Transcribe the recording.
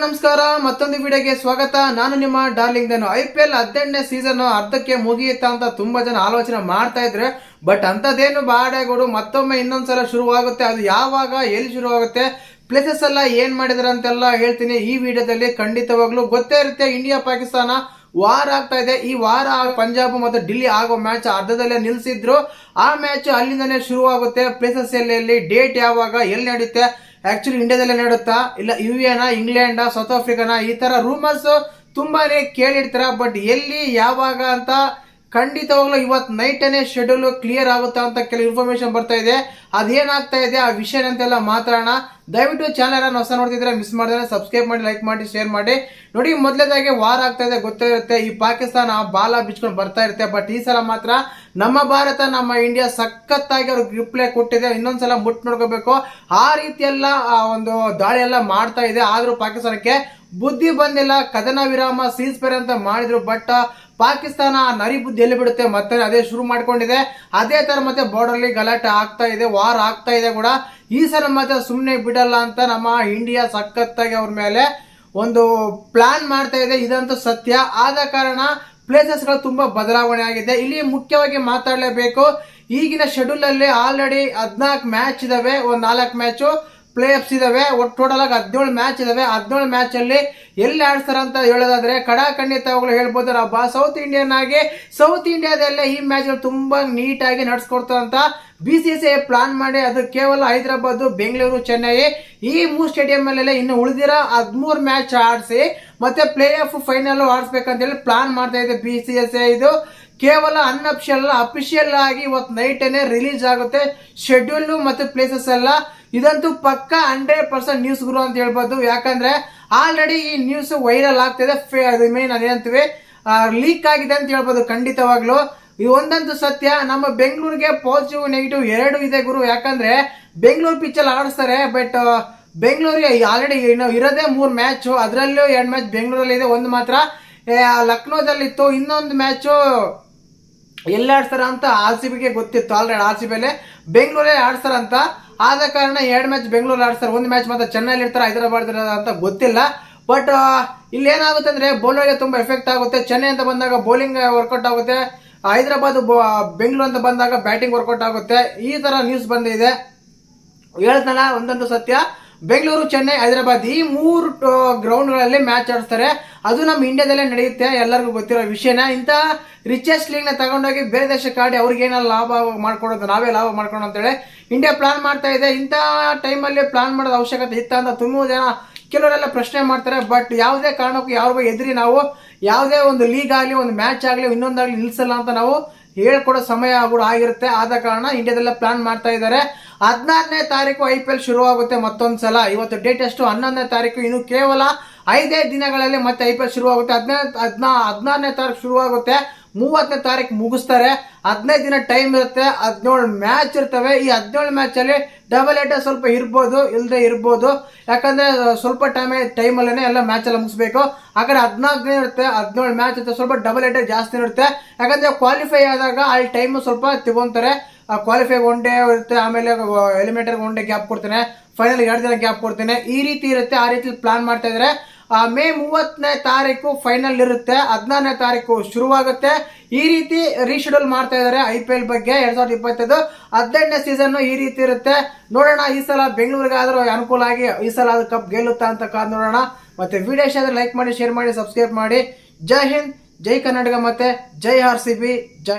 ನಮಸ್ಕಾರ. ಮತ್ತೊಂದು ವಿಡಿಯೋಗೆ ಸ್ವಾಗತ. ನಾನು ನಿಮ್ಮ ಡಾರ್ಲಿಂಗ್ ಧನು. IPL 18ನೇ ಸೀಸನ್ ಅರ್ಧಕ್ಕೆ ಮುಗಿಯುತ್ತಾ ಅಂತ ತುಂಬಾ ಜನ ಆಲೋಚನೆ ಮಾಡ್ತಾ ಇದ್ರೆ, ಬಟ್ ಅಂತದೇನು ಬಾಡೆಗಳು ಮತ್ತೊಮ್ಮೆ ಇನ್ನೊಂದ್ಸಲ ಶುರುವಾಗುತ್ತೆ. ಅದು ಯಾವಾಗ, ಎಲ್ಲಿ ಶುರುವಾಗುತ್ತೆ, ಪ್ಲೇಸಸ್ ಎಲ್ಲ ಏನ್ ಮಾಡಿದಾರೆ ಅಂತೆಲ್ಲ ಹೇಳ್ತೀನಿ ಈ ವಿಡಿಯೋದಲ್ಲಿ. ಖಂಡಿತವಾಗ್ಲೂ ಗೊತ್ತೇ ಇರುತ್ತೆ, ಇಂಡಿಯಾ ಪಾಕಿಸ್ತಾನ ವಾರ ಆಗ್ತಾ ಇದೆ. ಈ ವಾರ ಪಂಜಾಬ್ ಮತ್ತು ఢిల్లీ ಆಗೋ ಮ್ಯಾಚ್ ಅರ್ಧದಲ್ಲೇ ನಿಲ್ಸಿದ್ರು. ಆ ಮ್ಯಾಚ್ ಅಲ್ಲಿಂದನೇ ಶುರುವಾಗುತ್ತೆ. ಪ್ಲೇಸಸ್ ಎಲ್ಲಿ, ಡೇಟ್ ಯಾವಾಗ, ಎಲ್ಲಿ ನಡೆಯುತ್ತೆ, ಆಕ್ಚುಲಿ ಇಂಡಿಯಾದಲ್ಲೇ ನಡೆಯುತ್ತಾ ಇಲ್ಲ UAE ಇಂಗ್ಲೆಂಡ್ ಸೌತ್ ಆಫ್ರಿಕಾನ, ಈ ತರ ರೂಮರ್ಸ್ ತುಂಬಾನೇ ಕೇಳಿರ್ತಾರ. ಬಟ್ ಎಲ್ಲಿ ಯಾವಾಗ ಅಂತ ಖಂಡಿತವಾಗ್ಲೂ ಇವತ್ತು ನೈಟನೇ ಶೆಡ್ಯೂಲ್ ಕ್ಲಿಯರ್ ಆಗುತ್ತಾ ಅಂತ ಕೆಲವು ಇನ್ಫಾರ್ಮೇಶನ್ ಬರ್ತಾ ಇದೆ. ಅದೇನಾಗ್ತಾ ಇದೆ ಆ ವಿಷಯ ಅಂತೆಲ್ಲ ಮಾತಾಡೋಣ. ದಯವಿಟ್ಟು ಚಾನಲ್ ಅನ್ನು ಹೊಸ ನೋಡ್ತಿದ್ರೆ ಮಿಸ್ ಮಾಡಿದ್ರೆ ಸಬ್ಸ್ಕ್ರೈಬ್ ಮಾಡಿ, ಲೈಕ್ ಮಾಡಿ, ಶೇರ್ ಮಾಡಿ. ನೋಡಿ, ಮೊದಲೇದಾಗಿ ವಾರ ಆಗ್ತಾ ಇದೆ, ಗೊತ್ತೇ ಇರುತ್ತೆ. ಈ ಪಾಕಿಸ್ತಾನ ಬಾಲ ಬಿಚ್ಕೊಂಡು ಬರ್ತಾ ಇರುತ್ತೆ. ಬಟ್ ಈ ಸಲ ಮಾತ್ರ ನಮ್ಮ ಭಾರತ, ನಮ್ಮ ಇಂಡಿಯಾ ಸಖತ್ತಾಗಿ ಅವ್ರಿಗೆ ರಿಪ್ಲೈ ಕೊಟ್ಟಿದೆ. ಇನ್ನೊಂದ್ಸಲ ಮುಟ್ ನೋಡ್ಕೋಬೇಕು. ಆ ರೀತಿ ಎಲ್ಲ ಒಂದು ದಾಳಿ ಎಲ್ಲ ಮಾಡ್ತಾ ಇದೆ. ಆದ್ರೂ ಪಾಕಿಸ್ತಾನಕ್ಕೆ ಬುದ್ಧಿ ಬಂದಿಲ್ಲ. ಕದನ ವಿರಾಮ, ಸೀಸ್ ಫೈರ್ ಅಂತ ಮಾಡಿದ್ರು. ಬಟ್ ಪಾಕಿಸ್ತಾನ ನರಿ ಬುದ್ಧಿ ಎಲ್ಲಿ ಬಿಡುತ್ತೆ, ಮತ್ತೆ ಅದೇ ಶುರು ಮಾಡ್ಕೊಂಡಿದೆ. ಅದೇ ತರ ಮತ್ತೆ ಬಾರ್ಡರ್ ಅಲ್ಲಿ ಗಲಾಟೆ ಆಗ್ತಾ ಇದೆ, ವಾರ್ ಆಗ್ತಾ ಇದೆ ಕೂಡ. ಈ ಸಲ ಮತ್ತೆ ಸುಮ್ಮನೆ ಬಿಡಲ್ಲ ಅಂತ ನಮ್ಮ ಇಂಡಿಯಾ ಸಖತ್ತಾಗಿ ಅವ್ರ ಮೇಲೆ ಒಂದು ಪ್ಲಾನ್ ಮಾಡ್ತಾ ಇದೆ. ಇದಂತೂ ಸತ್ಯ. ಆದ ಕಾರಣ ಪ್ಲೇಸಸ್ ಗಳು ತುಂಬಾ ಬದಲಾವಣೆ ಆಗಿದೆ. ಇಲ್ಲಿ ಮುಖ್ಯವಾಗಿ ಮಾತಾಡಲೇಬೇಕು. ಈಗಿನ ಶೆಡ್ಯೂಲ್ ಅಲ್ಲಿ ಆಲ್ರೆಡಿ 14 ಮ್ಯಾಚ್ ಇದಾವೆ, ಒಂದ್ 4 ಮ್ಯಾಚ್ ಪ್ಲೇ ಆಫ್ಸ್ ಇದಾವೆ. ಒಟ್ಟು ಟೋಟಲ್ ಆಗಿ 17 ಮ್ಯಾಚ್ ಇದಾವೆ. 17 ಮ್ಯಾಚ್ ಅಲ್ಲಿ ಎಲ್ಲಿ ಆಡ್ತಾರ ಅಂತ ಹೇಳೋದಾದ್ರೆ ಖಂಡಿತವಾಗ್ಲೂ ಹೇಳ್ಬೋದು, ಸೌತ್ ಇಂಡಿಯನ್ ಆಗಿ ಸೌತ್ ಇಂಡಿಯಾದಲ್ಲೇ ಈ ಮ್ಯಾಚ್ ಗಳು ತುಂಬಾ ನೀಟ್ ಆಗಿ ನಡ್ಸ್ಕೊಡ್ತಾರಂತ BCCI ಪ್ಲಾನ್ ಮಾಡಿ ಅದು ಕೇವಲ ಹೈದರಾಬಾದ್, ಬೆಂಗಳೂರು, ಚೆನ್ನೈ ಈ 3 ಸ್ಟೇಡಿಯಂ ಅಲ್ಲೆಲ್ಲ ಇನ್ನು ಉಳಿದಿರೋ 13 ಮ್ಯಾಚ್ ಆಡಿಸಿ ಮತ್ತೆ ಪ್ಲೇ ಆಫ್ ಫೈನಲ್ ಆಡಿಸ್ಬೇಕಂತ ಹೇಳಿ ಪ್ಲಾನ್ ಮಾಡ್ತಾ ಇದೆ BCCI. ಇದು ಕೇವಲ ಅಫಿಷಿಯಲ್ ಆಗಿ ಇವತ್ತು ನೈಟೇನೆ ರಿಲೀಸ್ ಆಗುತ್ತೆ ಶೆಡ್ಯೂಲ್ ಮತ್ತೆ ಪ್ಲೇಸಸ್ ಎಲ್ಲ. ಇದಂತೂ ಪಕ್ಕ 100% ನ್ಯೂಸ್ ಗುರು ಅಂತ ಹೇಳ್ಬೋದು. ಯಾಕಂದ್ರೆ ಆಲ್ರೆಡಿ ಈ ನ್ಯೂಸ್ ವೈರಲ್ ಆಗ್ತಿದೆ. ಅದು ಮೇನ್ ಅದೇಂತೀವಿ ಲೀಕ್ ಆಗಿದೆ ಅಂತ ಹೇಳ್ಬೋದು. ಖಂಡಿತವಾಗ್ಲು ಇದು ಒಂದಂತೂ ಸತ್ಯ. ನಮ್ಮ ಬೆಂಗಳೂರಿಗೆ ಪಾಸಿಟಿವ್ ನೆಗೆಟಿವ್ 2 ಇದೆ ಗುರು. ಯಾಕಂದ್ರೆ ಬೆಂಗಳೂರು ಪಿಚ್ ಅಲ್ಲಿ ಆಡಿಸ್ತಾರೆ. ಬಟ್ ಬೆಂಗಳೂರಿಗೆ ಆಲ್ರೆಡಿ ಇರೋದೇ 3 ಮ್ಯಾಚ್, ಅದರಲ್ಲೂ 2 ಮ್ಯಾಚ್ ಬೆಂಗಳೂರಲ್ಲಿ ಇದೆ, ಒಂದು ಮಾತ್ರ ಲಕ್ನೋದಲ್ಲಿತ್ತು. ಇನ್ನೊಂದು ಮ್ಯಾಚ್ ಎಲ್ಲಿ ಆಡ್ತಾರ ಅಂತ RCBಗೆ ಗೊತ್ತಿತ್ತು. ಆಲ್ರೆಡಿ RCB ಅಲ್ಲೇ ಬೆಂಗಳೂರೇ ಆಡ್ತಾರಂತ. ಆದ ಕಾರಣ 2 ಮ್ಯಾಚ್ ಬೆಂಗಳೂರು ಆಡ್ತಾರೆ, 1 ಮ್ಯಾಚ್ ಮಾತ್ರ ಚೆನ್ನೈಲಿ ಇರ್ತಾರೆ, ಹೈದರಾಬಾದ್ ಅಂತ ಗೊತ್ತಿಲ್ಲ. ಬಟ್ ಇಲ್ಲಿ ಏನಾಗುತ್ತೆ ಅಂದ್ರೆ ಬೌಲರ್ಗೆ ತುಂಬಾ ಎಫೆಕ್ಟ್ ಆಗುತ್ತೆ. ಚೆನ್ನೈ ಅಂತ ಬಂದಾಗ ಬೌಲಿಂಗ್ ವರ್ಕೌಟ್ ಆಗುತ್ತೆ, ಹೈದರಾಬಾದ್ ಬೆಂಗಳೂರು ಅಂತ ಬಂದಾಗ ಬ್ಯಾಟಿಂಗ್ ವರ್ಕೌಟ್ ಆಗುತ್ತೆ. ಈ ತರ ನ್ಯೂಸ್ ಬಂದಿದೆ. ಹೇಳ್ತಾನ ಒಂದೊಂದು ಸತ್ಯ. ಬೆಂಗಳೂರು, ಚೆನ್ನೈ, ಹೈದರಾಬಾದ್ ಈ 3 ಗ್ರೌಂಡ್ ಗಳಲ್ಲಿ ಮ್ಯಾಚ್ ಆಡಿಸ್ತಾರೆ. ಅದು ನಮ್ಮ ಇಂಡಿಯಾದಲ್ಲೇ ನಡೆಯುತ್ತೆ, ಎಲ್ಲರಿಗೂ ಗೊತ್ತಿರೋ ವಿಷಯನ. ಇಂತ ರಿಚೆಸ್ಟ್ ಲೀಗ್ ನ ತಗೊಂಡೋಗಿ ಬೇರೆ ದೇಶಕ್ಕೆ ಆಡಿ ಅವ್ರಿಗೆ ಏನಾದ್ರು ಲಾಭ ಮಾಡ್ಕೊಡೋದು, ನಾವೇ ಲಾಭ ಮಾಡ್ಕೊಳೋಣ ಅಂತೇಳಿ ಇಂಡಿಯಾ ಪ್ಲಾನ್ ಮಾಡ್ತಾ ಇದೆ. ಇಂಥ ಟೈಮಲ್ಲಿ ಪ್ಲಾನ್ ಮಾಡೋದು ಅವಶ್ಯಕತೆ ಇತ್ತ ಅಂತ ತುಂಬಾ ಜನ ಕೆಲವರೆಲ್ಲ ಪ್ರಶ್ನೆ ಮಾಡ್ತಾರೆ. ಬಟ್ ಯಾವುದೇ ಕಾರಣಕ್ಕೂ ಯಾರಿಗೂ ಎದುರಿ ನಾವು ಯಾವುದೇ ಒಂದು ಲೀಗ್ ಆಗಲಿ, ಒಂದು ಮ್ಯಾಚ್ ಆಗಲಿ, ಇನ್ನೊಂದಾಗಲಿ ನಿಲ್ಸಲ್ಲ ಅಂತ ನಾವು ಹೇಳ್ಕೊಡೋ ಸಮಯ ಕೂಡ ಆಗಿರುತ್ತೆ. ಆದ ಕಾರಣ ಇಂಡಿಯಾದಲ್ಲ ಪ್ಲಾನ್ ಮಾಡ್ತಾ ಇದ್ದಾರೆ. 16ನೇ ತಾರೀಕು IPL ಶುರುವಾಗುತ್ತೆ ಮತ್ತೊಂದ್ಸಲ. ಇವತ್ತು ಡೇಟ್ ಎಷ್ಟು, 11ನೇ ತಾರೀಕು. ಇನ್ನು ಕೇವಲ 5 ದಿನಗಳಲ್ಲಿ ಮತ್ತೆ IPL ಶುರುವಾಗುತ್ತೆ. 16ನೇ ತಾರೀಕು ಶುರುವಾಗುತ್ತೆ, 30ನೇ ತಾರೀಕು ಮುಗಿಸ್ತಾರೆ. 15 ದಿನ ಟೈಮ್ ಇರುತ್ತೆ, 17 ಮ್ಯಾಚ್ ಇರ್ತವೆ. ಈ 17 ಮ್ಯಾಚ್ ಅಲ್ಲಿ ಡಬಲ್ ಹೆಡರ್ ಸ್ವಲ್ಪ ಇರ್ಬೋದು, ಇಲ್ಲದೆ ಇರ್ಬೋದು. ಯಾಕಂದ್ರೆ ಸ್ವಲ್ಪ ಟೈಮ್ ಅಲ್ಲೇ ಎಲ್ಲ ಮ್ಯಾಚ್ ಎಲ್ಲ ಮುಗಿಸ್ಬೇಕು. ಆ ಕಡೆ 14 ದಿನ ಇರುತ್ತೆ, 17 ಮ್ಯಾಚ್ ಇರುತ್ತೆ, ಸ್ವಲ್ಪ ಡಬಲ್ ಹೆಡರ್ ಜಾಸ್ತಿ ಇರುತ್ತೆ. ಯಾಕಂದ್ರೆ ಕ್ವಾಲಿಫೈ ಆದಾಗ ಅಲ್ಲಿ ಟೈಮ್ ಸ್ವಲ್ಪ ತಗೊಂತಾರೆ. ಕ್ವಾಲಿಫೈ 1 ಡೇ ಇರುತ್ತೆ, ಆಮೇಲೆ ಎಲಿಮಿನೇಟರ್ 1 ಡೇ ಗ್ಯಾಪ್ ಕೊಡ್ತೇನೆ, ಫೈನಲ್ 2 ದಿನ ಗ್ಯಾಪ್ ಕೊಡ್ತೇನೆ. ಈ ರೀತಿ ಇರುತ್ತೆ. ಆ ರೀತಿ ಪ್ಲಾನ್ ಮಾಡ್ತಾ ಇದ್ದಾರೆ. ಮೇ 30ನೇ ತಾರೀಕು ಫೈನಲ್ ಇರುತ್ತೆ, 16ನೇ ತಾರೀಕು ಶುರುವಾಗುತ್ತೆ. ಈ ರೀತಿ ರೀಶೆಡ್ಯೂಲ್ ಮಾಡ್ತಾ ಇದ್ದಾರೆ IPL ಬಗ್ಗೆ. 2025 18ನೇ ಸೀಸನ್ ಈ ರೀತಿ ಇರುತ್ತೆ. ನೋಡೋಣ ಈ ಸಲ ಬೆಂಗಳೂರಿಗೆ ಆದ್ರೂ ಅನುಕೂಲ ಆಗಿ ಈ ಸಲ ಅದು ಕಪ್ ಗೆಲ್ಲುತ್ತಾ ಅಂತ ಕಾದ್ ನೋಡೋಣ. ಮತ್ತೆ ವಿಡಿಯೋ ಇಷ್ಟ ಆದ್ರೆ ಲೈಕ್ ಮಾಡಿ, ಶೇರ್ ಮಾಡಿ, ಸಬ್ಸ್ಕ್ರೈಬ್ ಮಾಡಿ. ಜೈ ಹಿಂದ್, ಜೈ ಕರ್ನಾಟಕ, ಮತ್ತೆ ಜೈ RCB, ಜೈ